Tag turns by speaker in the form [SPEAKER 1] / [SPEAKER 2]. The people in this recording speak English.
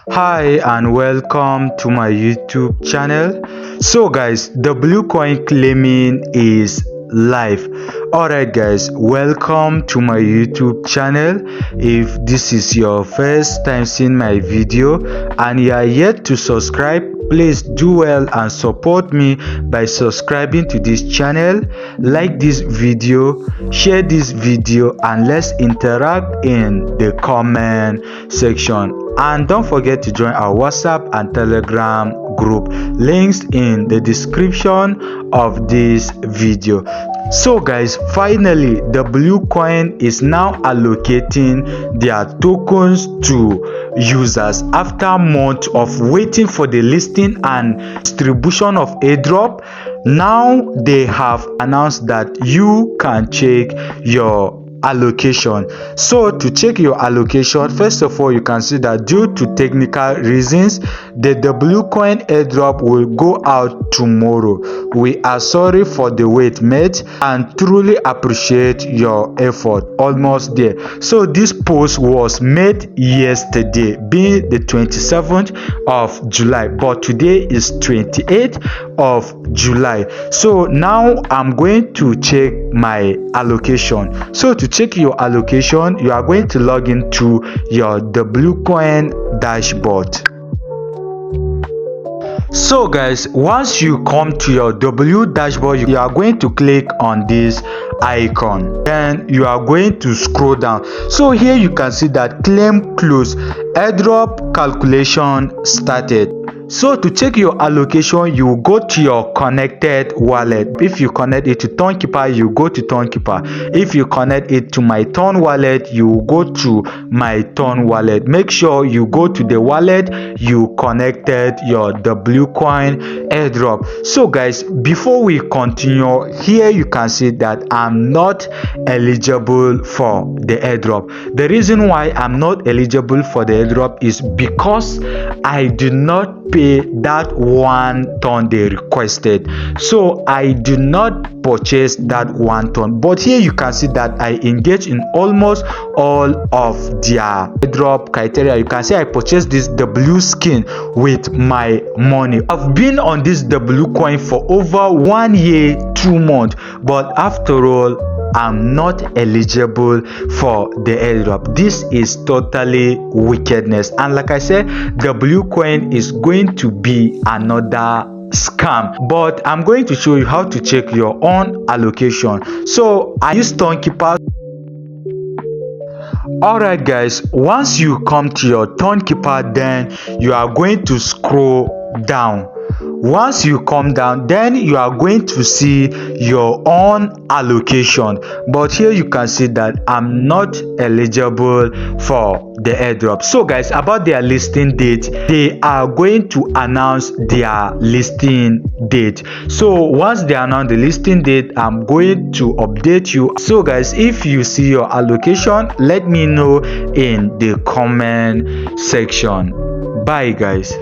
[SPEAKER 1] Hi and welcome to my YouTube channel. So guys, W-Coin claiming is live. Alright guys, welcome to my YouTube channel. If this is your first time seeing my video and you are yet to subscribe, please do well and support me by subscribing to this channel. Like this video, share this video, and let's interact in the comment section. And don't forget to join our WhatsApp and Telegram group, links in the description of this video. So guys, finally W-Coin is now allocating their tokens to users after months of waiting for the listing and distribution of airdrop. Now they have announced that you can check your allocation. So to check your allocation, first of all, you can see that due to technical reasons, the W-Coin airdrop will go out tomorrow. We are sorry for the wait, mate, and truly appreciate your effort. Almost there. So this post was made yesterday, being the 27th of July, but today is 28th of July. So now I'm going to check my allocation. So to check your allocation, you are going to log into your W-Coin dashboard. So guys, once you come to your W dashboard, you are going to click on this icon, then you are going to scroll down. So here you can see that claim closed, airdrop calculation started. So to check your allocation, you go to your connected wallet. If you connect it to Tonkeeper, you go to Tonkeeper. If you connect it to my Ton wallet, you go to my Ton wallet. Make sure you go to the wallet you connected your W-Coin airdrop. So guys, before we continue, here you can see that I'm not eligible for the airdrop. The reason why I'm not eligible for the airdrop is because I do not pay that 1 ton they requested. So I do not purchase that 1 ton, but here you can see that I engage in almost all of their airdrop criteria. You can see I purchased this W skin with my money. I've been on this W-Coin for over 1 year 2 months, but after all, I'm not eligible for the airdrop. This is totally wickedness, and like I said, W-Coin is going to be another scam. But I'm going to show you how to check your own allocation. So I use Tonkeeper. Alright guys, once you come to your Tonkeeper, then you are going to scroll down. Once you come down, then you are going to see your own allocation, but here you can see that I'm not eligible for the airdrop. So guys, about their listing date, they are going to announce their listing date. So once they announce the listing date, I'm going to update you. So guys, if you see your allocation, let me know in the comment section. Bye guys.